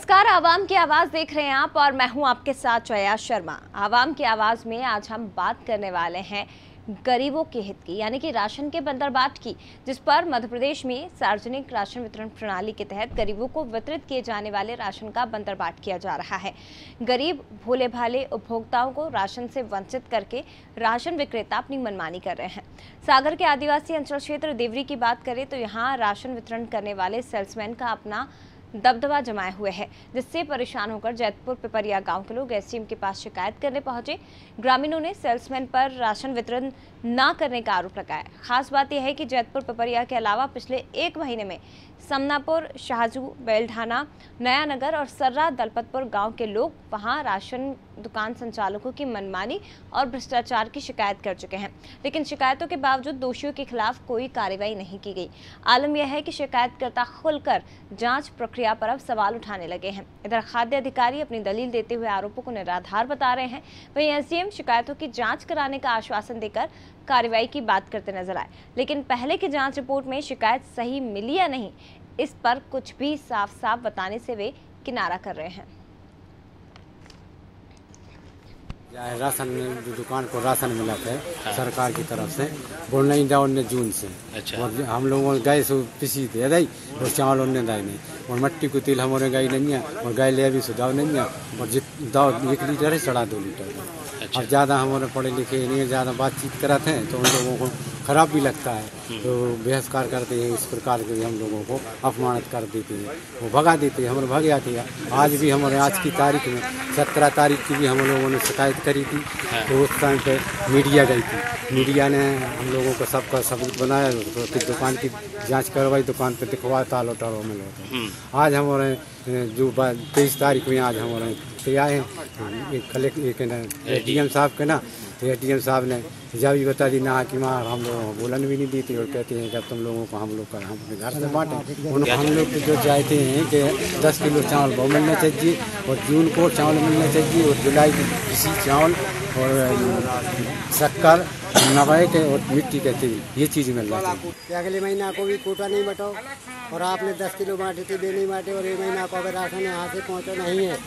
नमस्कार, आवाम की आवाज देख रहे हैं आप और मैं हूं आपके साथ जया शर्मा। आवाम की आवाज में आज हम बात करने वाले हैं गरीबों के हित की, यानी कि राशन के बंदरबाट की, जिस पर मध्य प्रदेश में सार्वजनिक राशन वितरण प्रणाली के तहत गरीबों को वितरित किए जाने वाले राशन का बंदरबाट किया जा रहा है। गरीब भोले भाले उपभोक्ताओं को राशन से वंचित करके राशन विक्रेता अपनी मनमानी कर रहे हैं। सागर के आदिवासी अंचल क्षेत्र देवरी की बात करें तो यहाँ राशन वितरण करने वाले सेल्समैन का अपना दबदबा जमाए हुए है, जिससे परेशान होकर जैतपुर पिपरिया गांव के लोग एसडीएम के पास शिकायत करने पहुंचे। ग्रामीणों ने सेल्समैन पर राशन वितरण न करने का आरोप लगाया। खास बात यह है कि जैतपुर पिपरिया के अलावा पिछले एक महीने में समनापुर, शाहजू, बेलढाना, नया नगर और सर्रा दलपतपुर गांव के लोग वहां राशन दुकान संचालकों की मनमानी और भ्रष्टाचार की शिकायत कर चुके हैं, लेकिन शिकायतों के बावजूद दोषियों के खिलाफ कोई कार्रवाई नहीं की गई। आलम यह है कि शिकायतकर्ता खुलकर जांच प्रक्रिया पर अब सवाल उठाने लगे हैं। इधर खाद्य अधिकारी अपनी दलील देते हुए आरोपों को निराधार बता रहे हैं। वहीं एसडीएम शिकायतों की जांच कराने का आश्वासन देकर कार्रवाई की बात करते नजर आए, लेकिन पहले की जांच रिपोर्ट में शिकायत सही मिली या नहीं, इस पर कुछ भी साफ साफ बताने से वे किनारा कर रहे हैं। राशन दुकान को राशन मिला था सरकार की तरफ से, वो नहीं था उन्हें जून से। अच्छा। और हम लोगों गए सो पिसी दे दी और चावल उन्हें दाई नहीं, और मट्टी को तेल हमारे गाय नहीं है, और गाय ले भी सुधाव नहीं है, और दाव 1 लीटर है, साढ़ा 2 लीटर है। अच्छा। अब ज़्यादा हमारे पढ़े लिखे नहीं, ज़्यादा बातचीत कराते हैं तो उन लोगों को खराब भी लगता है, तो बहिष्कार करते हैं। इस प्रकार के हम लोगों को अपमानित कर देते हैं, वो भगा देते हैं। हमारे भग जाती है। आज भी हमारे आज की तारीख में 17 तारीख की भी हम लोगों ने शिकायत करी थी, तो उस टाइम पे मीडिया गई थी। मीडिया ने हम लोगों को सबका सबूत बनाया, तो फिर दुकान की जांच करवाई, दुकान पे दिखवा तालो टालो में लौटा। आज हमारे जो 23 तारीख में आज हमारे पे आए हैं एक एडीएम साहब के ना, तो एडीएम साहब ने जब भी बता दी ना कि माँ हम लोगों को बोलन भी नहीं देती, और कहते हैं जब तुम लोगों को हम लोग हम अपने घर से बांटें। हम लोग जो चाहते हैं कि 10 किलो चावल वो मिलना चाहिए, और जून को चावल मिलना चाहिए, और जुलाई की किसी चावल और शक्कर नवाए के और मिट्टी के तेल, ये चीज़ मिल रहा है। अगले महीना को भी कोटा नहीं बटाओ, और आपने 10 किलो बांटे थे, बे नहीं बांटे, और 1 महीना को अगर राशन यहाँ से पहुँचा नहीं है।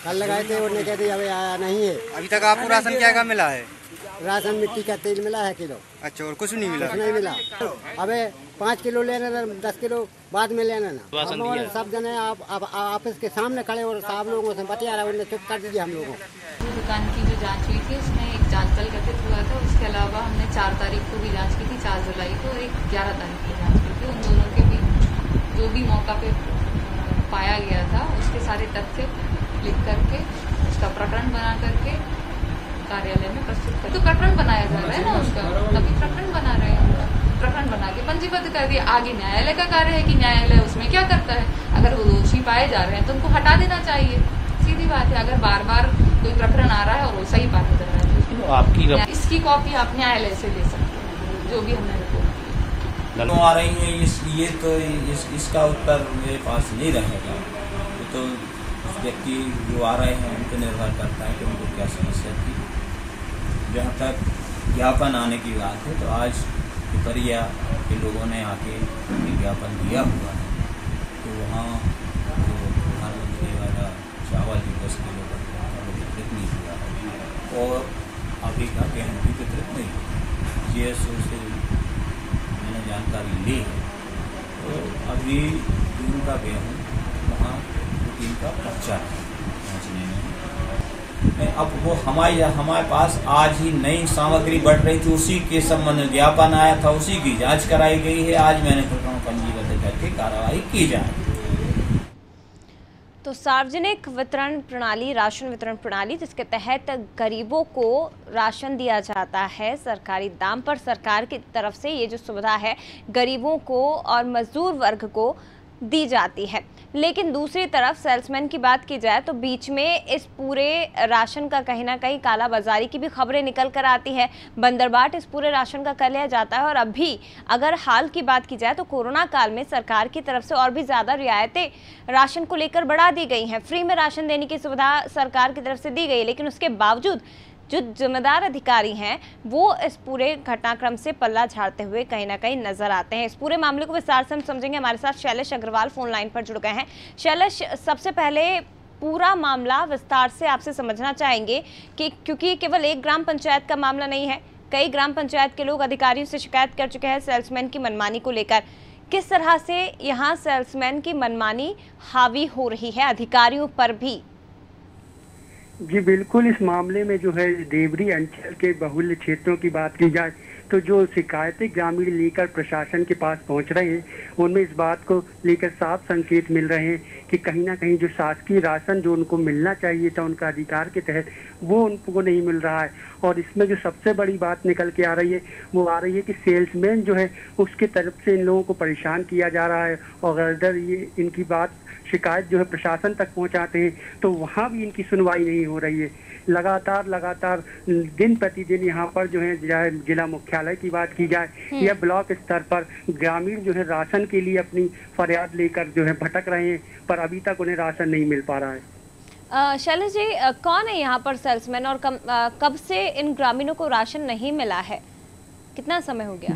कल लगाए थे, उन्होंने कहते अभी आया नहीं है। अभी तक आपको राशन क्या मिला है? राशन मिट्टी का तेल मिला है किलो। अच्छा, और कुछ नहीं मिला? कुछ नहीं मिला। अबे 5 किलो लेना ना, 10 किलो बाद में लेना ना। हम सब जने आप ऑफिस के सामने खड़े और साहब लोगों से बता रहा है, उन्होंने चुप कर दिया हम लोगों को। दुकान की जो जांच हुई थी उसमें एक जांच दल गठित हुआ था। उसके अलावा हमने 4 तारीख को भी जांच की थी, 4 जुलाई को, और एक 11 तारीख को जांच की थी। उन दोनों के भी जो भी मौका पे पाया गया था उसके सारे तथ्य लिख करके उसका प्रकरण बना करके कार्यालय में प्रस्तुत कर। तो प्रकरण बनाया जा रहा है ना उसका, अभी प्रकरण बना रहे हैं। प्रकरण बना के पंजीबद्ध कर दिया। आगे न्यायालय का कार्य है कि न्यायालय उसमें क्या करता है। अगर वो दोषी पाए जा रहे हैं तो उनको हटा देना चाहिए, सीधी बात है। अगर बार बार कोई प्रकरण आ रहा है और वो सही पाया जा रहा है तो आपकी इसकी कॉपी आप न्यायालय से ले सकते हैं, जो भी हमने रिपोर्ट आ रही है। ये तो इसका उत्तर मेरे पास नहीं रहेगा। तो व्यक्ति जो आ रहे हैं उन पर निर्भर करता है कि उनको क्या समस्या थी। जहाँ तक ज्ञापन आने की बात है, तो आज पिपरिया के लोगों ने आके विज्ञापन दिया हुआ है, तो वहाँ जो प्रधानमंत्री वाला चावल 10 किलो वितरित नहीं हुआ है, और अभी का गेहूँ भी वितरित नहीं हुआ। जीएसओ से मैंने जानकारी ली है, तो अभी जून का गेहूँ वहाँ का पर्चा पहुँचने में। अब वो हमारे पास आज ही नई सामग्री बढ़ रही थी, उसी के संबंध में ज्ञापन आया था, उसी की जांच कराई गई है। आज मैंने प्रकरण पंजीबद्ध करके कार्रवाई की जाए। तो सार्वजनिक वितरण प्रणाली, राशन वितरण प्रणाली, जिसके तहत गरीबों को राशन दिया जाता है सरकारी दाम पर, सरकार की तरफ से ये जो सुविधा है गरीबों को और मजदूर वर्ग को दी जाती है। लेकिन दूसरी तरफ सेल्समैन की बात की जाए तो बीच में इस पूरे राशन का कहीं ना कहीं कालाबाजारी की भी खबरें निकल कर आती है। बंदरबाट इस पूरे राशन का कर लिया जाता है, और अभी अगर हाल की बात की जाए तो कोरोना काल में सरकार की तरफ से और भी ज़्यादा रियायतें राशन को लेकर बढ़ा दी गई हैं। फ्री में राशन देने की सुविधा सरकार की तरफ से दी गई है, लेकिन उसके बावजूद जो जिम्मेदार अधिकारी हैं वो इस पूरे घटनाक्रम से पल्ला झाड़ते हुए कहीं ना कहीं नजर आते हैं। इस पूरे मामले को विस्तार से हम समझेंगे। हमारे साथ शैलेश अग्रवाल फोन लाइन पर जुड़ गए हैं। शैलेश, सबसे पहले पूरा मामला विस्तार से आपसे समझना चाहेंगे कि क्योंकि केवल एक ग्राम पंचायत का मामला नहीं है, कई ग्राम पंचायत के लोग अधिकारियों से शिकायत कर चुके हैं सेल्समैन की मनमानी को लेकर। किस तरह से यहाँ सेल्समैन की मनमानी हावी हो रही है अधिकारियों पर भी? जी बिल्कुल, इस मामले में जो है देवरी अंचल के बहुल्य क्षेत्रों की बात की जाए तो जो शिकायतें ग्रामीण लेकर प्रशासन के पास पहुंच रहे हैं उनमें इस बात को लेकर साफ संकेत मिल रहे हैं कि कहीं ना कहीं जो शासकीय राशन जो उनको मिलना चाहिए था उनका अधिकार के तहत वो उनको नहीं मिल रहा है। और इसमें जो सबसे बड़ी बात निकल के आ रही है वो आ रही है कि सेल्समैन जो है उसके तरफ से इन लोगों को परेशान किया जा रहा है और अगर ये इनकी बात शिकायत जो है प्रशासन तक पहुंचाते हैं तो वहाँ भी इनकी सुनवाई नहीं हो रही है। लगातार दिन प्रतिदिन यहाँ पर जो है जिला मुख्यालय की बात की जाए या ब्लॉक स्तर पर ग्रामीण जो है राशन के लिए अपनी फरियाद लेकर जो है भटक रहे हैं, पर अभी तक उन्हें राशन नहीं मिल पा रहा है। शैलेश जी, कौन है यहाँ पर सेल्समैन और कब से इन ग्रामीणों को राशन नहीं मिला है? कितना समय हो गया?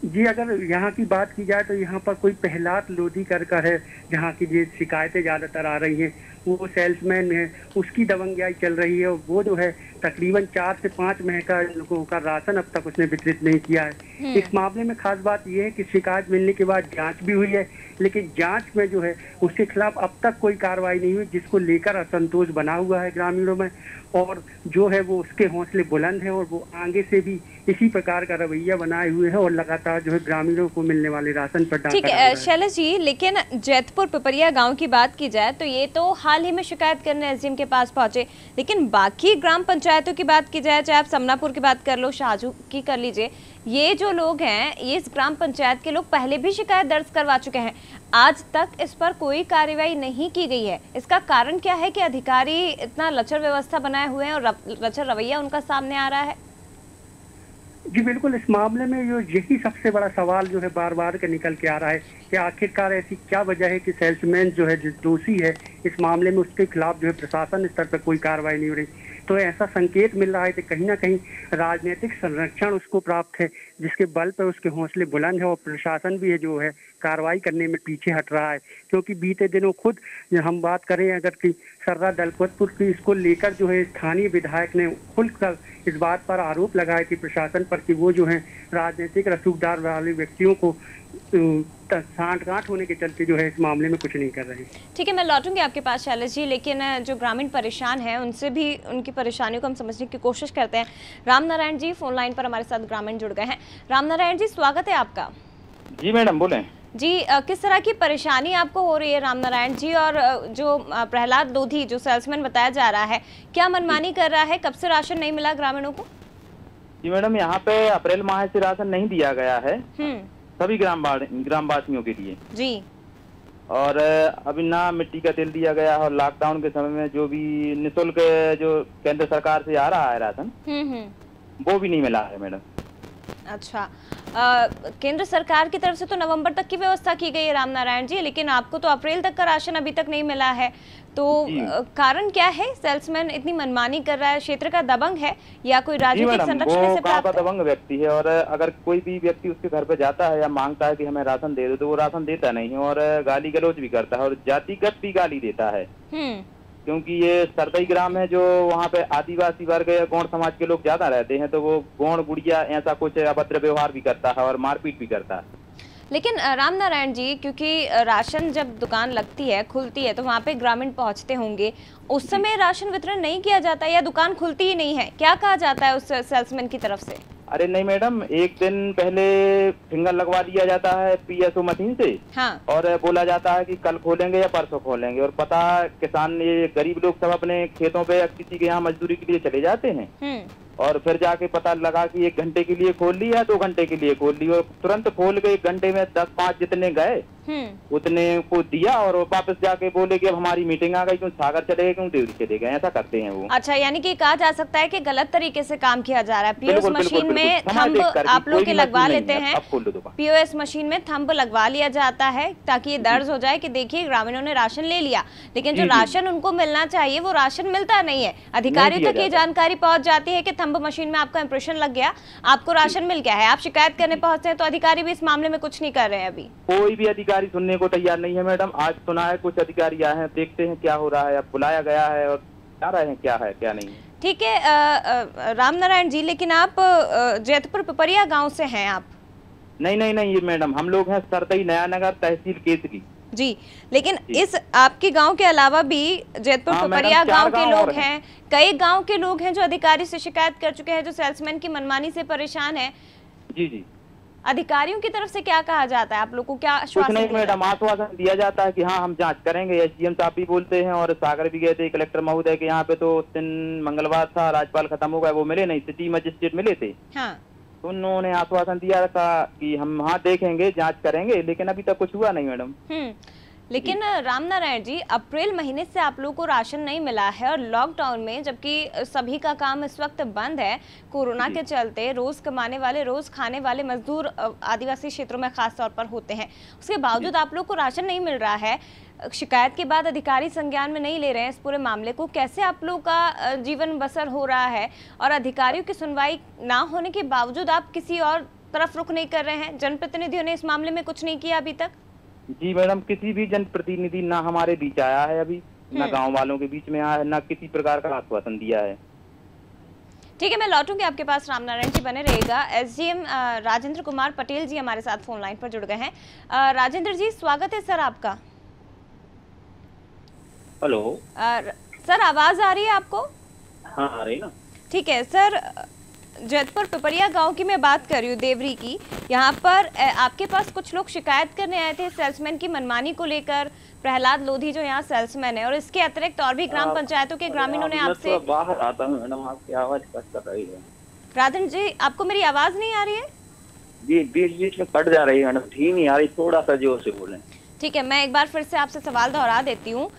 जी अगर यहाँ की बात की जाए तो यहाँ पर कोई प्रहलाद लोधी कर है जहाँ की जो शिकायतें ज़्यादातर आ रही हैं वो सेल्समैन है, उसकी दबंगियाई चल रही है। वो जो है तकरीबन 4 से 5 महीने का लोगों का राशन अब तक उसने वितरित नहीं किया है। इस मामले में खास बात यह है कि शिकायत मिलने के बाद जांच भी हुई है, लेकिन जांच में जो है उसके खिलाफ अब तक कोई कार्रवाई नहीं हुई, जिसको लेकर असंतोष बना हुआ है ग्रामीणों में। और जो है वो उसके हौसले बुलंद है और वो आगे से भी इसी प्रकार का रवैया बनाए हुए है और लगातार जो है ग्रामीणों को मिलने वाले राशन पर डाका। ठीक है शैलेश जी, लेकिन जैतपुर पिपरिया गांव की बात की जाए तो ये तो हाल ही में शिकायत करने एसडीएम के पास पहुंचे, लेकिन बाकी ग्राम पंचायतों की बात की जाए, चाहे आप समनापुर की बात कर लो, शाहजू की कर लीजिए, ये जो लोग हैं ये इस ग्राम पंचायत के लोग पहले भी शिकायत दर्ज करवा चुके हैं, आज तक इस पर कोई कार्रवाई नहीं की गई है। इसका कारण क्या है कि अधिकारी इतना लचर व्यवस्था बनाए हुए हैं और लचर रवैया उनका सामने आ रहा है? जी बिल्कुल, इस मामले में जो यही सबसे बड़ा सवाल जो है बार बार के निकल के आ रहा है कि आखिरकार ऐसी क्या वजह है कि सेल्समैन जो है जो दोषी है इस मामले में उसके खिलाफ जो है प्रशासन स्तर पर कोई कार्रवाई नहीं हो रही। तो ऐसा संकेत मिल रहा है कि कहीं ना कहीं राजनीतिक संरक्षण उसको प्राप्त है, जिसके बल पर उसके हौसले बुलंद है और प्रशासन भी है जो है कार्रवाई करने में पीछे हट रहा है। क्योंकि बीते दिनों खुद हम बात करें अगर कि सर्रा दलपतपुर की, इसको लेकर जो है स्थानीय विधायक ने खुलकर इस बात पर आरोप लगाए कि प्रशासन पर कि वो जो है राजनीतिक रसूखदार वाले व्यक्तियों को सांठ-गांठ होने के चलते जो है इस मामले में कुछ नहीं कर रहे। ठीक है, मैं लौटूंगी आपके पास शैलेश जी, लेकिन जो ग्रामीण परेशान हैं उनसे भी उनकी परेशानियों को हम समझने की कोशिश करते हैं। रामनारायण जी फोन लाइन पर हमारे साथ ग्रामीण जुड़ गए हैं। रामनारायण जी, स्वागत है आपका। जी मैडम, बोलें जी। किस तरह की परेशानी आपको हो रही है रामनारायण जी, और जो प्रहलाद लोधी जो सेल्समैन बताया जा रहा है क्या मनमानी कर रहा है? कब से राशन नहीं मिला ग्रामीणों को? जी मैडम, यहाँ पे अप्रैल माह से राशन नहीं दिया गया है सभी ग्रामवासियों के लिए जी। और अभी ना मिट्टी का तेल दिया गया है और लॉकडाउन के समय में जो भी निःशुल्क जो केंद्र सरकार से आ रहा है राशन वो भी नहीं मिला है मैडम। अच्छा, केंद्र सरकार की तरफ से तो नवंबर तक की व्यवस्था की गई है रामनारायण जी, लेकिन आपको तो अप्रैल तक का राशन अभी तक नहीं मिला है, तो कारण क्या है? सेल्समैन इतनी मनमानी कर रहा है, क्षेत्र का दबंग है या कोई राजनीतिक संरक्षण से प्राप्त? का दबंग व्यक्ति है और अगर कोई भी व्यक्ति उसके घर पे जाता है या मांगता है कि हमें राशन दे दो तो वो राशन देता नहीं है और गाली गलौज भी करता है और जातिगत भी गाली देता है। क्योंकि ये सरदई ग्राम है जो वहाँ पे आदिवासी वर्ग या गौड़ समाज के लोग ज्यादा रहते हैं, तो वो गौड़ गुड़िया ऐसा कुछ अभद्र व्यवहार भी करता है और मारपीट भी करता है। लेकिन रामनारायण जी, क्योंकि राशन जब दुकान लगती है खुलती है तो वहाँ पे ग्रामीण पहुँचते होंगे, उस समय राशन वितरण नहीं किया जाता या दुकान खुलती ही नहीं है, क्या कहा जाता है उस सेल्समैन की तरफ से? अरे नहीं मैडम, एक दिन पहले फिंगर लगवा दिया जाता है पीएसओ मशीन से। हाँ। और बोला जाता है कि कल खोलेंगे या परसों खोलेंगे, और पता किसान ये गरीब लोग सब अपने खेतों पे किसी के यहाँ मजदूरी के लिए चले जाते हैं और फिर जाके पता लगा कि 1 घंटे के लिए खोल ली या 2 घंटे के लिए खोल ली और तुरंत खोल के 1 घंटे में 10-5 जितने गए उतने को दिया और वापस जाके बोले कि अब हमारी मीटिंग आ गई, क्यों सागर चले गए, क्यों देवरी चले गए, ऐसा करते हैं वो। अच्छा, यानी कि कहा जा सकता है कि गलत तरीके से काम किया जा रहा है। पीओएस मशीन में थंब आप लोग के लगवा लेते हैं, पीओएस मशीन में थंब लगवा लिया जाता है ताकि ये दर्ज हो जाए कि देखिए ग्रामीणों ने राशन ले लिया, लेकिन जो राशन उनको मिलना चाहिए वो राशन मिलता नहीं है। अधिकारियों तक ये जानकारी पहुंच जाती है कि थंब मशीन में आपका इंप्रेशन लग गया, आपको राशन मिल गया है, आप शिकायत करने पहुंचते हैं तो अधिकारी भी इस मामले में कुछ नहीं कर रहे हैं। अभी कोई भी अधिकारी सुनने को तैयार नहीं है मैडम। आज सुना है कुछ अधिकारी आए हैं, देखते हैं क्या हो रहा है, अब बुलाया गया है और क्या रहे हैं क्या है क्या नहीं। ठीक है रामनारायण जी, लेकिन आप जैतपुर पिपरिया गांव से हैं आप? नहीं ये मैडम, हम लोग हैं सरदई नया नगर, तहसील केसरी जी। लेकिन इस आपके गांव के अलावा भी जैतपुर पिपरिया गांव के लोग हैं, कई गांव के लोग हैं जो अधिकारी से शिकायत कर चुके हैं, जो सेल्समैन की मनमानी से परेशान है। जी अधिकारियों की तरफ से क्या कहा जाता है, आप लोग को क्या आश्वासन? कुछ नहीं मैडम, आश्वासन दिया जाता है कि हाँ हम जांच करेंगे। एसडीएम साहब भी बोलते हैं और सागर भी गए थे कलेक्टर महोदय के यहाँ पे, तो उस दिन मंगलवार था, राज्यपाल खत्म हो गया, वो मिले नहीं, सिटी मजिस्ट्रेट मिले थे। हाँ। तो उन्होंने आश्वासन दिया था कि हम हाँ देखेंगे, जांच करेंगे, लेकिन अभी तक कुछ हुआ नहीं मैडम। लेकिन रामनारायण जी, अप्रैल महीने से आप लोगों को राशन नहीं मिला है और लॉकडाउन में, जबकि सभी का काम इस वक्त बंद है कोरोना के चलते, रोज कमाने वाले, रोज खाने वाले मजदूर आदिवासी क्षेत्रों में खास तौर पर होते हैं, उसके बावजूद आप लोग को राशन नहीं मिल रहा है। शिकायत के बाद अधिकारी संज्ञान में नहीं ले रहे हैं इस पूरे मामले को, कैसे आप लोग का जीवन बसर हो रहा है? और अधिकारियों की सुनवाई ना होने के बावजूद आप किसी और तरफ रुख नहीं कर रहे हैं? जनप्रतिनिधियों ने इस मामले में कुछ नहीं किया अभी तक? जी मैडम, किसी भी जनप्रतिनिधि ना हमारे बीच आया है अभी, ना गांव वालों के बीच में आया है, ना किसी प्रकार का आश्वासन दिया है। ठीक है, मैं लौटूंगी आपके पास, रामनारायण जी बने रहेगा। एसडीएम राजेंद्र कुमार पटेल जी हमारे साथ फोन लाइन पर जुड़ गए हैं। राजेंद्र जी, स्वागत है सर आपका। हेलो सर, आवाज आ रही है आपको? हाँ आ रही ना। ठीक है सर, जैतपुर पिपरिया गांव की मैं बात कर रही हूँ, देवरी की। यहाँ पर आपके पास कुछ लोग शिकायत करने आए थे सेल्समैन की मनमानी को लेकर। प्रहलाद लोधी जो यहाँ सेल्समैन है, और इसके अतिरिक्त और भी ग्राम पंचायतों के ग्रामीणों ने आपसे। बाहर आता हूँ मैडम, आपकी आवाज कट कर रही है। राजन जी, आपको मेरी आवाज नहीं आ रही है? बीच में कट जा रही है मैडम, ठीक नहीं आ रही, थोड़ा सा जोर से बोलें। ठीक है, मैं एक बार फिर से आपसे सवाल दोहरा देती हूँ।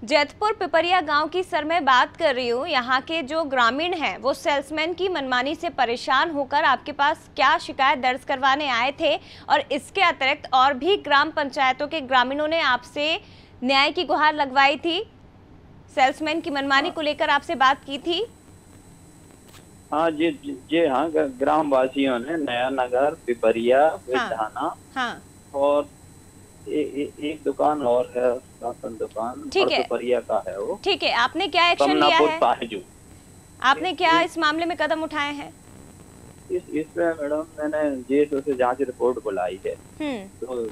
जैतपुर पिपरिया गांव की सर मैं बात कर रही हूँ। यहाँ के जो ग्रामीण हैं वो सेल्समैन की मनमानी से परेशान होकर आपके पास क्या शिकायत दर्ज करवाने आए थे, और इसके अतिरिक्त और भी ग्राम पंचायतों के ग्रामीणों ने आपसे न्याय की गुहार लगवाई थी, सेल्समैन की मनमानी को लेकर आपसे बात की थी? हाँ जी हाँ, ग्राम वासियों ने नया नगर, पिपरिया, थाना और एक दुकान और है, राशन दुकान, ठीक है, पिपरिया का है वो। ठीक है, आपने क्या एक्शन लिया है? आपने क्या इस मामले में कदम उठाए हैं? इसमें मैडम मैंने जेएसओ से जांच रिपोर्ट बुलाई है, तो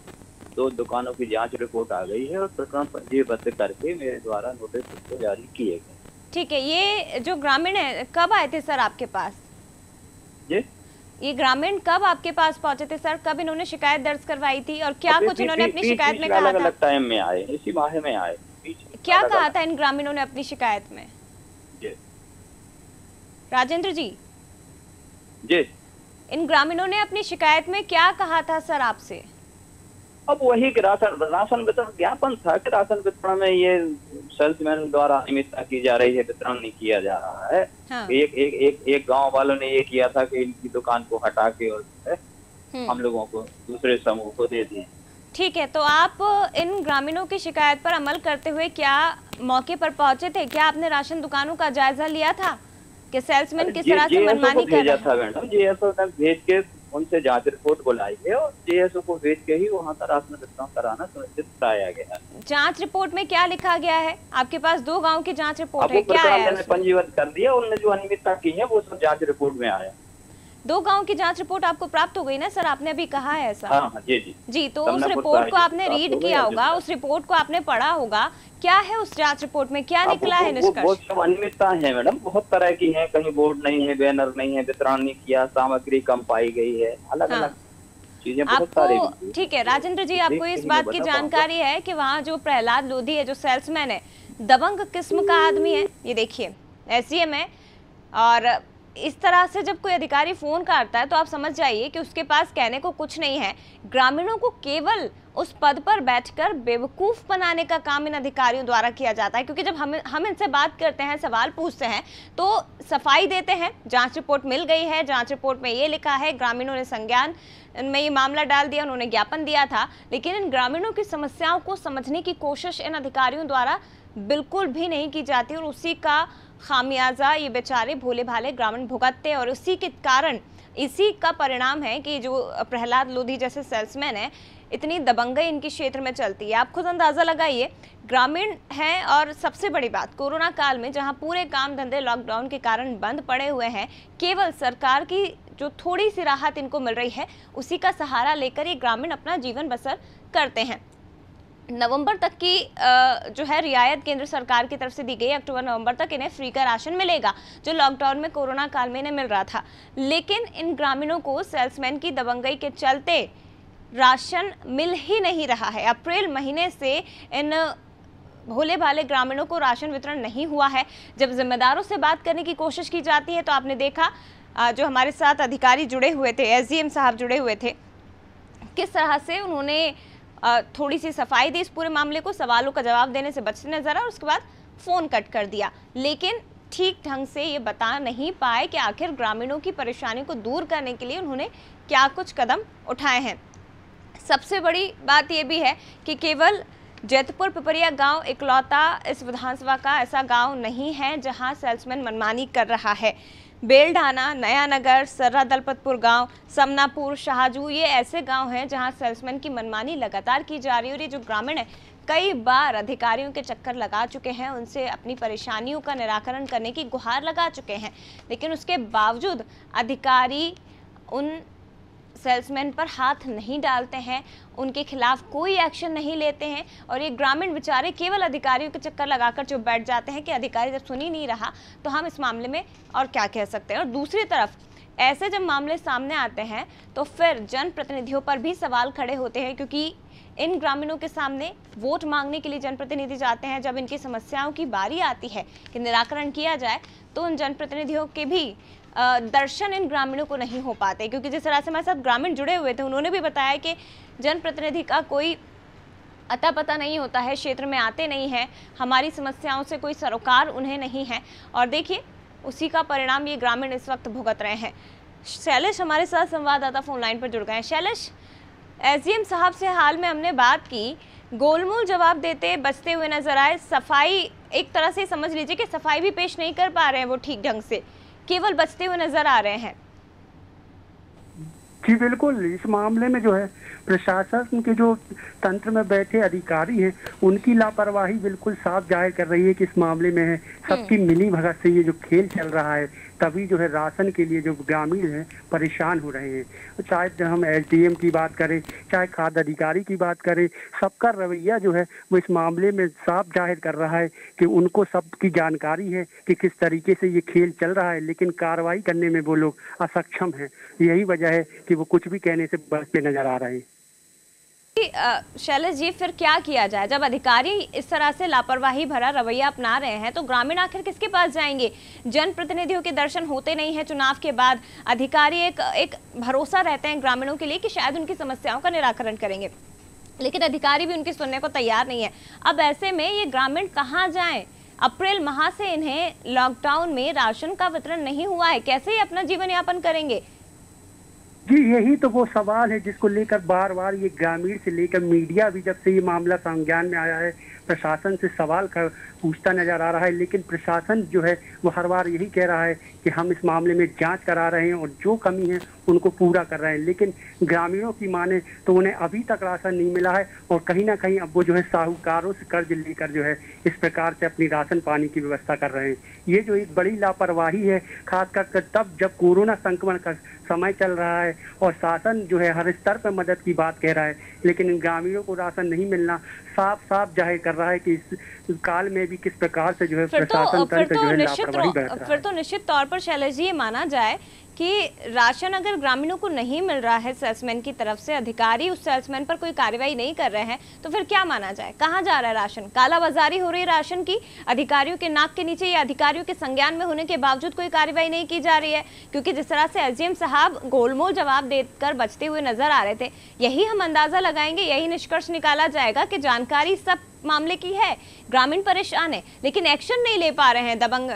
2 दुकानों की जांच रिपोर्ट आ गई है और प्रकरण पंजीबद्ध करके मेरे द्वारा नोटिस जारी किए गए। ठीक है, ये जो ग्रामीण है कब आए थे सर आपके पास? जी, ये ग्रामीण कब आपके पास पहुंचे थे सर? कब इन्होंने शिकायत दर्ज करवाई थी और क्या कुछ इन्होंने अपनी शिकायत में कहा था? अलग टाइम में आए, इसी माह में आए। क्या कहा था इन ग्रामीणों ने अपनी शिकायत में? राजेंद्र जी, इन ग्रामीणों ने अपनी शिकायत में क्या कहा था सर आपसे? अब वही राशन वितरण ज्ञापन था कि राशन वितरण में ये सेल्समैन द्वारा अनियमितता की जा रही है, वितरण नहीं किया जा रहा है। हाँ। एक गांव वालों ने ये किया था कि इनकी दुकान को हटा के और हम लोगों को दूसरे समूह को दे दिए। ठीक है, तो आप इन ग्रामीणों की शिकायत पर अमल करते हुए क्या मौके पर पहुंचे थे? क्या आपने राशन दुकानों का जायजा लिया था कि सेल्समैन किस तरह से मनमानी कर रहे हैं? मैडम जेएसओ ने भेज के उनसे जांच रिपोर्ट बुलाई है और जेएसओ को भेज के ही वहाँ का राशन वितरण कराना सुनिश्चित कराया गया है। जांच रिपोर्ट में क्या लिखा गया है? आपके पास 2 गांव की जांच रिपोर्ट है, क्या है? पंजीबद्ध कर दिया, उन्होंने जो अनियमितता की है वो सब जांच रिपोर्ट में आया। 2 गांव की जांच रिपोर्ट आपको प्राप्त हो गई ना सर? आपने अभी कहा है ऐसा। हाँ, जी, तो उस रिपोर्ट को आपने रीड किया होगा, उस रिपोर्ट को आपने पढ़ा होगा। क्या है उस जांच रिपोर्ट में, क्या निकला है निष्कर्ष? वो सब अनियमितता है मैडम, बहुत तरह की है। कहीं बोर्ड नहीं है, बैनर नहीं है, वितरण नहीं किया, सामग्री कम पाई गई है, अलग अलग चीजें बहुत सारी। ठीक है राजेंद्र जी, आपको इस बात की जानकारी है कि वहाँ जो प्रहलाद लोधी है, जो सेल्समैन है, दबंग किस्म का आदमी है। ये देखिए एसडीएम है, और इस तरह से जब कोई अधिकारी फोन करता है तो आप समझ जाइए कि उसके पास कहने को कुछ नहीं है। ग्रामीणों को केवल उस पद पर बैठकर बेवकूफ़ बनाने का काम इन अधिकारियों द्वारा किया जाता है। क्योंकि जब हम इनसे बात करते हैं, सवाल पूछते हैं, तो सफाई देते हैं, जांच रिपोर्ट मिल गई है, जांच रिपोर्ट में ये लिखा है, ग्रामीणों ने संज्ञान में ये मामला डाल दिया, उन्होंने ज्ञापन दिया था। लेकिन इन ग्रामीणों की समस्याओं को समझने की कोशिश इन अधिकारियों द्वारा बिल्कुल भी नहीं की जाती और उसी का खामियाजा ये बेचारे भोले भाले ग्रामीण भुगतते। और उसी के कारण, इसी का परिणाम है कि जो प्रहलाद लोधी जैसे सेल्समैन है, इतनी दबंगई इनके क्षेत्र में चलती है। आप खुद अंदाज़ा लगाइए, ग्रामीण हैं और सबसे बड़ी बात, कोरोना काल में जहां पूरे काम धंधे लॉकडाउन के कारण बंद पड़े हुए हैं, केवल सरकार की जो थोड़ी सी राहत इनको मिल रही है, उसी का सहारा लेकर ये ग्रामीण अपना जीवन बसर करते हैं। नवंबर तक की जो है रियायत केंद्र सरकार की तरफ से दी गई। अक्टूबर नवंबर तक इन्हें फ्री का राशन मिलेगा, जो लॉकडाउन में कोरोना काल में इन्हें मिल रहा था। लेकिन इन ग्रामीणों को सेल्समैन की दबंगई के चलते राशन मिल ही नहीं रहा है। अप्रैल महीने से इन भोले भाले ग्रामीणों को राशन वितरण नहीं हुआ है। जब जिम्मेदारों से बात करने की कोशिश की जाती है तो आपने देखा जो हमारे साथ अधिकारी जुड़े हुए थे, एसडीएम साहब जुड़े हुए थे, किस तरह से उन्होंने थोड़ी सी सफाई दी इस पूरे मामले को, सवालों का जवाब देने से बचते नजर आए और उसके बाद फ़ोन कट कर दिया। लेकिन ठीक ढंग से ये बता नहीं पाए कि आखिर ग्रामीणों की परेशानी को दूर करने के लिए उन्होंने क्या कुछ कदम उठाए हैं। सबसे बड़ी बात यह भी है कि केवल जैतपुर पिपरिया गांव इकलौता इस विधानसभा का ऐसा गांव नहीं है जहां सेल्समैन मनमानी कर रहा है। बेलढाना, नया नगर, सर्रा दलपतपुर गांव, समनापुर, शाहजू, ये ऐसे गांव हैं जहां सेल्समैन की मनमानी लगातार की जा रही है। और ये जो ग्रामीण है, कई बार अधिकारियों के चक्कर लगा चुके हैं, उनसे अपनी परेशानियों का निराकरण करने की गुहार लगा चुके हैं, लेकिन उसके बावजूद अधिकारी उन सेल्समैन पर हाथ नहीं डालते हैं, उनके खिलाफ कोई एक्शन नहीं लेते हैं। और ये ग्रामीण बेचारे केवल अधिकारियों के चक्कर लगाकर चुप बैठ जाते हैं कि अधिकारी जब सुन ही नहीं रहा तो हम इस मामले में और क्या कह सकते हैं। और दूसरी तरफ ऐसे जब मामले सामने आते हैं तो फिर जनप्रतिनिधियों पर भी सवाल खड़े होते हैं, क्योंकि इन ग्रामीणों के सामने वोट मांगने के लिए जनप्रतिनिधि जाते हैं। जब इनकी समस्याओं की बारी आती है कि निराकरण किया जाए तो उन जनप्रतिनिधियों के भी दर्शन इन ग्रामीणों को नहीं हो पाते। क्योंकि जिस तरह से हमारे साथ ग्रामीण जुड़े हुए थे, उन्होंने भी बताया कि जनप्रतिनिधि का कोई अता पता नहीं होता है, क्षेत्र में आते नहीं हैं, हमारी समस्याओं से कोई सरोकार उन्हें नहीं है। और देखिए उसी का परिणाम ये ग्रामीण इस वक्त भुगत रहे हैं। शैलेश हमारे साथ संवाददाता फोन लाइन पर जुड़ गए हैं। शैलेश, एसडीएम साहब से हाल में हमने बात की, गोलमोल जवाब देते बचते हुए नजर आए। सफाई एक तरह से समझ लीजिए कि सफाई भी पेश नहीं कर पा रहे हैं वो ठीक ढंग से, केवल बचते हुए नजर आ रहे हैं। जी बिल्कुल, इस मामले में जो है प्रशासन के जो तंत्र में बैठे अधिकारी हैं, उनकी लापरवाही बिल्कुल साफ जाहिर कर रही है कि इस मामले में है सबकी मिली भगत से ये जो खेल चल रहा है, तभी जो है राशन के लिए जो ग्रामीण हैं परेशान हो रहे हैं। चाहे हम एसडीएम की बात करें, चाहे खाद्य अधिकारी की बात करें, सबका रवैया जो है वो इस मामले में साफ जाहिर कर रहा है कि उनको सबकी जानकारी है कि किस तरीके से ये खेल चल रहा है, लेकिन कार्रवाई करने में वो लोग असक्षम हैं। यही वजह है कि वो कुछ भी कहने से बचते नजर आ रहे हैं। शैलेश जी, फिर क्या किया जाए? जब अधिकारी इस तरह से लापरवाही भरा रवैया अपना रहे हैं तो ग्रामीण आखिर किसके पास जाएंगे? जनप्रतिनिधियों के दर्शन होते नहीं हैं चुनाव के बाद। अधिकारी एक भरोसा रहते हैं ग्रामीणों के लिए कि शायद उनकी समस्याओं का निराकरण करेंगे, लेकिन अधिकारी भी उनकी सुनने को तैयार नहीं है। अब ऐसे में ये ग्रामीण कहाँ जाएं? अप्रैल माह से इन्हें लॉकडाउन में राशन का वितरण नहीं हुआ है, कैसे ये अपना जीवन यापन करेंगे? जी यही तो वो सवाल है जिसको लेकर बार बार ये ग्रामीण से लेकर मीडिया भी, जब से ये मामला संज्ञान में आया है, प्रशासन से सवाल पूछता नजर आ रहा है। लेकिन प्रशासन जो है वो हर बार यही कह रहा है कि हम इस मामले में जांच करा रहे हैं और जो कमी है उनको पूरा कर रहे हैं। लेकिन ग्रामीणों की माने तो उन्हें अभी तक राशन नहीं मिला है और कहीं ना कहीं अब वो जो है साहूकारों से कर्ज लेकर जो है इस प्रकार से अपनी राशन पानी की व्यवस्था कर रहे हैं। ये जो एक बड़ी लापरवाही है, खासकर तब जब कोरोना संक्रमण का समय चल रहा है और शासन जो है हर स्तर पर मदद की बात कह रहा है, लेकिन इन ग्रामीणों को राशन नहीं मिलना साफ साफ जाहिर कर रहा है कि इस काल में भी किस प्रकार से जो है प्रशासन तंत्र जो है लापरवाही बरत रहा है। फिर तो निश्चित तौर पर शैलेश जी ये माना जाए कि राशन अगर ग्रामीणों को नहीं मिल रहा है सेल्समैन की तरफ से, अधिकारी उस सेल्समैन पर कोई कार्रवाई नहीं कर रहे हैं, तो फिर क्या माना जाए? कहाँ जा रहा है राशन? कालाबाजारी हो रही है राशन की, अधिकारियों के नाक के नीचे या अधिकारियों के संज्ञान में होने के बावजूद कोई कार्रवाई नहीं की जा रही है। क्योंकि जिस तरह से एसडीएम साहब गोलमोल जवाब देकर बचते हुए नजर आ रहे थे, यही हम अंदाजा लगाएंगे, यही निष्कर्ष निकाला जाएगा कि जानकारी सब मामले की है, ग्रामीण परेशान है, लेकिन एक्शन नहीं ले पा रहे हैं दबंग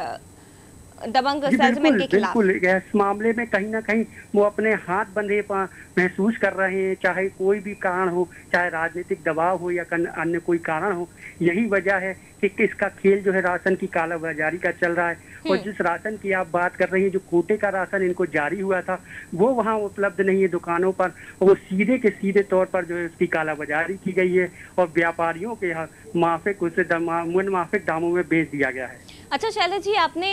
सेल्समैन के खिलाफ। बिल्कुल, इस मामले में कहीं ना कहीं वो अपने हाथ बंधे महसूस कर रहे हैं, चाहे कोई भी कारण हो, चाहे राजनीतिक दबाव हो या अन्य कोई कारण हो। यही वजह है कि इसका खेल जो है राशन की कालाबाजारी का चल रहा है। और जिस राशन की आप बात कर रही हैं, जो कोटे का राशन इनको जारी हुआ था, वो वहाँ उपलब्ध नहीं है दुकानों पर, वो सीधे के सीधे तौर पर जो है उसकी कालाबाजारी की गई है और व्यापारियों के यहाँ माफिक दामों में बेच दिया गया है। अच्छा शैलेश जी, आपने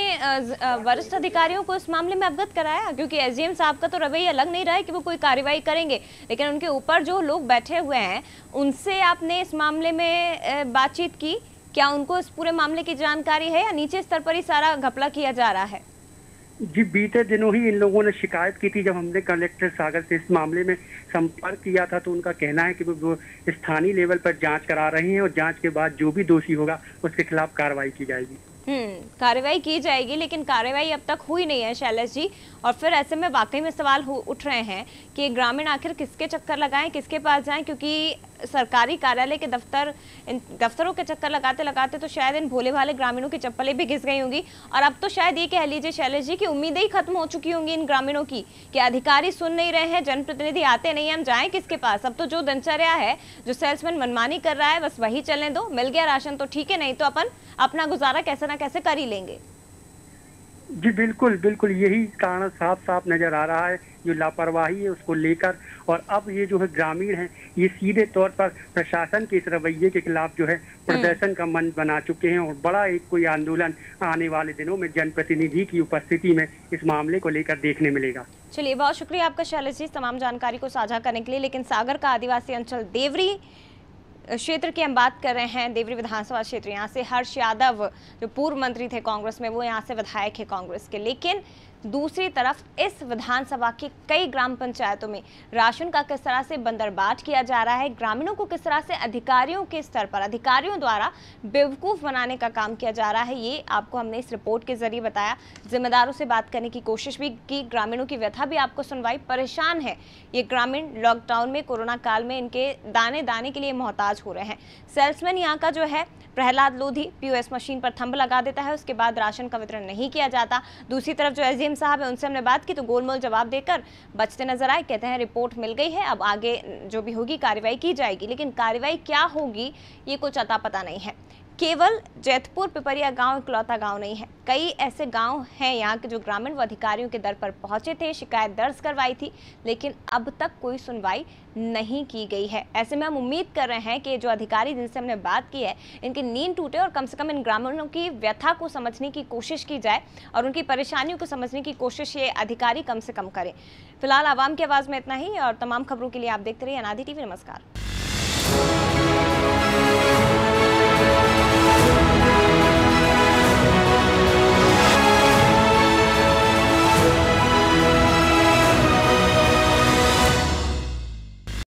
वरिष्ठ अधिकारियों को इस मामले में अवगत कराया? क्योंकि एसडीएम साहब का तो रवैया लग नहीं रहा है कि वो कोई कार्रवाई करेंगे, लेकिन उनके ऊपर जो लोग बैठे हुए हैं उनसे आपने इस मामले में बातचीत की? क्या उनको इस पूरे मामले की जानकारी है या नीचे स्तर पर ही सारा घपला किया जा रहा है? जी, बीते दिनों ही इन लोगों ने शिकायत की थी। जब हमने कलेक्टर सागर से इस मामले में संपर्क किया था तो उनका कहना है कि वो स्थानीय लेवल पर जांच करा रहे हैं और जांच के बाद जो भी दोषी होगा उसके खिलाफ कार्रवाई की जाएगी। कार्रवाई की जाएगी, लेकिन कार्रवाई अब तक हुई नहीं है शैलेश जी। और फिर ऐसे में वाकई में सवाल उठ रहे हैं कि ग्रामीण आखिर किसके चक्कर लगाएं, किसके पास जाएं? क्योंकि सरकारी कार्यालय के दफ्तरों के चक्कर लगाते लगाते तो शायद इन भोले भाले ग्रामीणों की चप्पलें भी घिस गई होंगी। और अब तो शायद ये कह लीजिए शैलेश जी कि उम्मीदें ही खत्म हो चुकी होंगी इन ग्रामीणों की कि अधिकारी सुन नहीं रहे हैं, जनप्रतिनिधि आते नहीं, हम जाएं किसके पास? अब तो जो दिनचर्या है, जो सेल्समैन मनमानी कर रहा है, बस वही चलने दो। मिल गया राशन तो ठीक है, नहीं तो अपन अपना गुजारा कैसे ना कैसे कर ही लेंगे। जी बिल्कुल बिल्कुल, यही कारण साफ साफ नजर आ रहा है, जो लापरवाही है उसको लेकर। और अब ये जो है ग्रामीण है, ये सीधे तौर पर प्रशासन के इस रवैये के खिलाफ जो है प्रदर्शन का मंच बना चुके हैं। और बड़ा एक कोई आंदोलन आने वाले दिनों में जनप्रतिनिधि की उपस्थिति में इस मामले को लेकर देखने मिलेगा। चलिए, बहुत शुक्रिया आपका शैलेश जी तमाम जानकारी को साझा करने के लिए। लेकिन सागर का आदिवासी अंचल देवरी क्षेत्र की हम बात कर रहे हैं, देवरी विधानसभा क्षेत्र। यहाँ से हर्ष यादव जो पूर्व मंत्री थे कांग्रेस में, वो यहाँ से विधायक है कांग्रेस के। लेकिन दूसरी तरफ इस विधानसभा की कई ग्राम पंचायतों में राशन का किस तरह से बंदरबाट किया जा रहा है, ग्रामीणों को किस तरह से अधिकारियों के स्तर पर अधिकारियों द्वारा बेवकूफ़ बनाने का काम किया जा रहा है, ये आपको हमने इस रिपोर्ट के जरिए बताया। जिम्मेदारों से बात करने की कोशिश भी की, ग्रामीणों की व्यथा भी आपको सुनवाई। परेशान है ये ग्रामीण, लॉकडाउन में, कोरोना काल में इनके दाने दाने के लिए मोहताज हो रहे हैं। सेल्समैन यहाँ का जो है प्रहलाद लोधी पीओएस मशीन पर थंब लगा देता है, उसके बाद राशन का वितरण नहीं किया जाता। दूसरी तरफ जो एसडीएम साहब है उनसे हमने बात की तो गोलमोल जवाब देकर बचते नजर आए। कहते हैं रिपोर्ट मिल गई है, अब आगे जो भी होगी कार्रवाई की जाएगी। लेकिन कार्रवाई क्या होगी ये कुछ अता पता नहीं है। केवल जैतपुर पिपरिया गांव इकलौता गांव नहीं है, कई ऐसे गांव हैं यहाँ के जो ग्रामीण व अधिकारियों के दर पर पहुंचे थे, शिकायत दर्ज करवाई थी, लेकिन अब तक कोई सुनवाई नहीं की गई है। ऐसे में हम उम्मीद कर रहे हैं कि जो अधिकारी जिनसे हमने बात की है, इनकी नींद टूटे और कम से कम इन ग्रामीणों की व्यथा को समझने की कोशिश की जाए और उनकी परेशानियों को समझने की कोशिश ये अधिकारी कम से कम करें। फिलहाल आवाम की आवाज़ में इतना ही और तमाम खबरों के लिए आप देखते रहिए अनादि टीवी। नमस्कार।